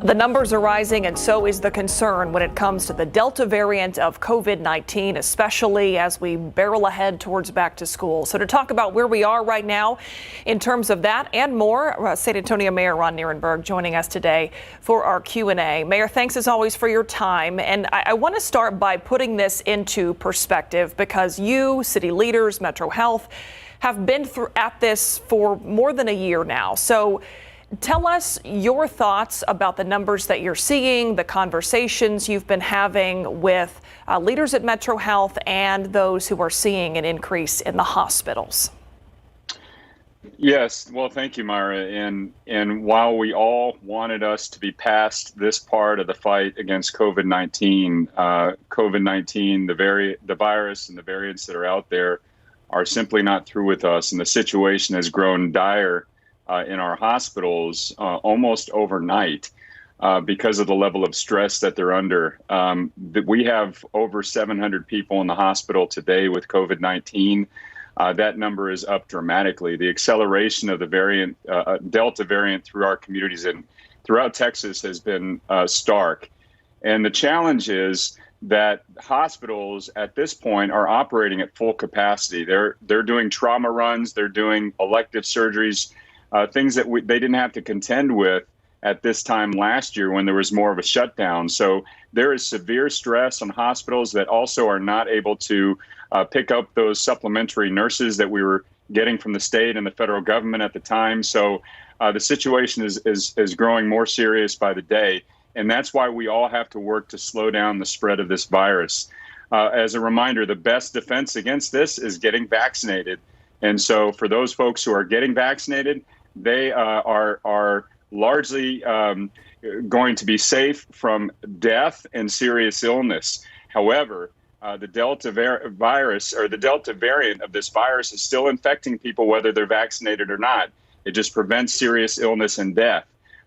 The numbers are rising, and so is the concern when it comes to the Delta variant of COVID-19, especially as we barrel ahead towards back to school. So to talk about where we are right now in terms of that and more, San Antonio Mayor Ron Nirenberg joining us today for our Q&A. Mayor, thanks as always for your time. And I want to start by putting this into perspective because you, city leaders, Metro Health, have been at this for more than a year now. So tell us your thoughts about the numbers that you're seeing, the conversations you've been having with leaders at Metro Health and those who are seeing an increase in the hospitals. Yes, well, thank you, Myra. And while we all wanted us to be past this part of the fight against COVID-19, the virus and the variants that are out there are simply not through with us, and the situation has grown dire in our hospitals almost overnight because of the level of stress that they're under. We have over 700 people in the hospital today with COVID-19. That number is up dramatically. The acceleration of the variant, Delta variant through our communities and throughout Texas has been stark. And the challenge is that hospitals at this point are operating at full capacity. They're doing trauma runs, they're doing elective surgeries, things that they didn't have to contend with at this time last year when there was more of a shutdown. So there is severe stress on hospitals that also are not able to pick up those supplementary nurses that we were getting from the state and the federal government at the time. So the situation is growing more serious by the day. And that's why we all have to work to slow down the spread of this virus. As a reminder, the best defense against this is getting vaccinated. And so for those folks who are getting vaccinated, they are largely going to be safe from death and serious illness. However, the Delta virus or the Delta variant of this virus is still infecting people whether they're vaccinated or not. It just prevents serious illness and death.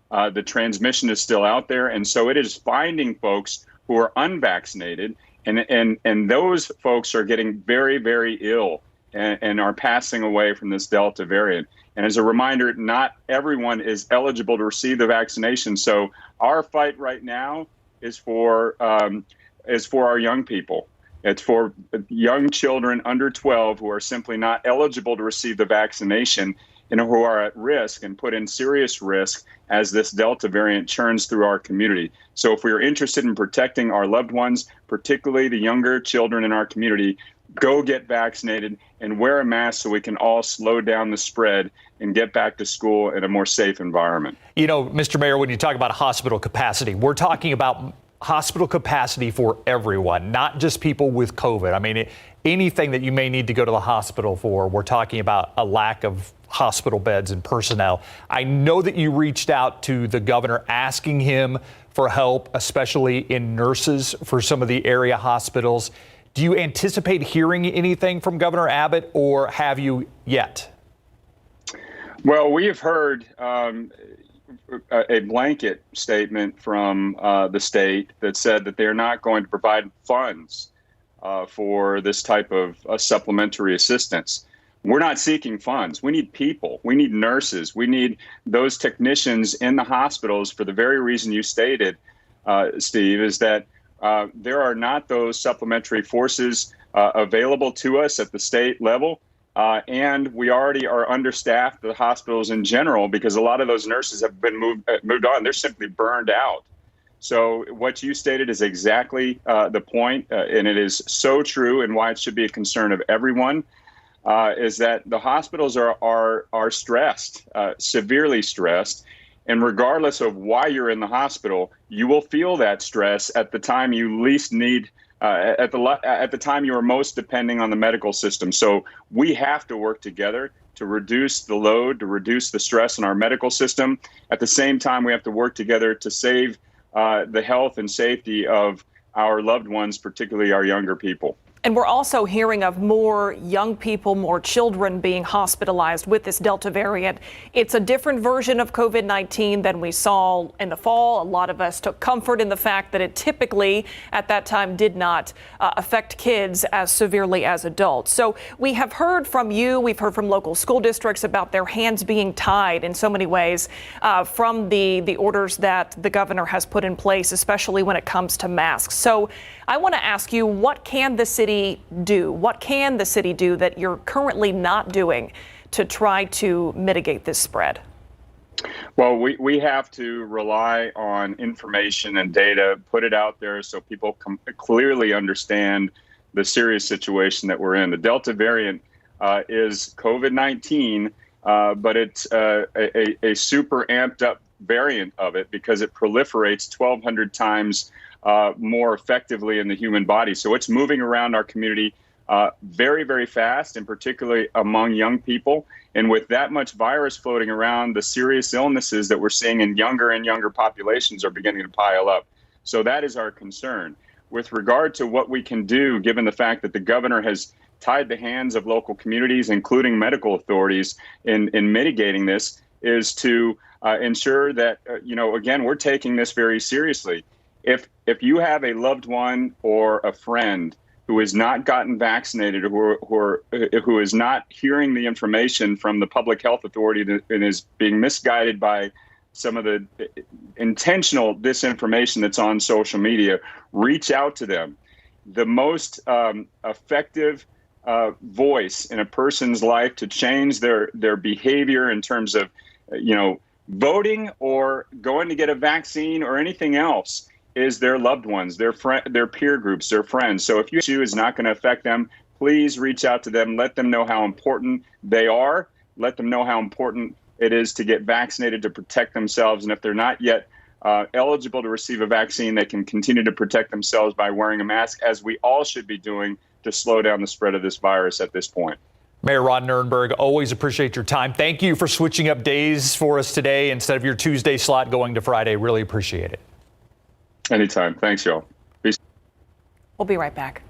The transmission is still out there, and so it is finding folks who are unvaccinated, and those folks are getting very, very ill and are passing away from this Delta variant. And as a reminder, not everyone is eligible to receive the vaccination. So our fight right now is for our young people. It's for young children under 12 who are simply not eligible to receive the vaccination and who are at risk and put in serious risk as this Delta variant churns through our community. So if we are interested in protecting our loved ones, particularly the younger children in our community, go get vaccinated and wear a mask so we can all slow down the spread and get back to school in a more safe environment. You know, Mr. Mayor, when you talk about hospital capacity, we're talking about hospital capacity for everyone, not just people with COVID. I mean, anything that you may need to go to the hospital for, we're talking about a lack of hospital beds and personnel. I know that you reached out to the governor asking him for help, especially in nurses for some of the area hospitals. Do you anticipate hearing anything from Governor Abbott, or have you yet? Well, we have heard a blanket statement from the state that said that they're not going to provide funds for this type of supplementary assistance. We're not seeking funds. We need people. We need nurses. We need those technicians in the hospitals for the very reason you stated, Steve, is that there are not those supplementary forces available to us at the state level. And we already are understaffed, the hospitals in general, because a lot of those nurses have been moved on. They're simply burned out. So what you stated is exactly the point, and it is so true, and why it should be a concern of everyone, is that the hospitals are stressed, severely stressed. And regardless of why you're in the hospital, you will feel that stress at the time you least need, at the time you are most depending on the medical system. So we have to work together to reduce the load, to reduce the stress in our medical system. At the same time, we have to work together to save the health and safety of our loved ones, particularly our younger people. And we're also hearing of more young people, more children being hospitalized with this Delta variant. It's a different version of COVID-19 than we saw in the fall. A lot of us took comfort in the fact that it typically at that time did not affect kids as severely as adults. So we have heard from you, we've heard from local school districts about their hands being tied in so many ways from the orders that the governor has put in place, especially when it comes to masks. So I want to ask you, what can the city do? What can the city do that you're currently not doing to try to mitigate this spread? Well, we have to rely on information and data, put it out there so people clearly understand the serious situation that we're in. The Delta variant is COVID-19, but it's a super amped up variant of it because it proliferates 1,200 times more effectively in the human body. So it's moving around our community very, very fast, and particularly among young people. And with that much virus floating around, the serious illnesses that we're seeing in younger and younger populations are beginning to pile up. So that is our concern. With regard to what we can do, given the fact that the governor has tied the hands of local communities, including medical authorities, in mitigating this, is to ensure that, again, we're taking this very seriously. If you have a loved one or a friend who has not gotten vaccinated or who is not hearing the information from the public health authority and is being misguided by some of the intentional disinformation that's on social media, reach out to them. The most effective voice in a person's life to change their behavior in terms of, voting or going to get a vaccine or anything else is their loved ones, their peer groups, their friends. So if your issue is not going to affect them, please reach out to them. Let them know how important they are. Let them know how important it is to get vaccinated to protect themselves. And if they're not yet eligible to receive a vaccine, they can continue to protect themselves by wearing a mask, as we all should be doing to slow down the spread of this virus at this point. Mayor Ron Nirenberg, always appreciate your time. Thank you for switching up days for us today instead of your Tuesday slot going to Friday. Really appreciate it. Anytime. Thanks, y'all. Peace. We'll be right back.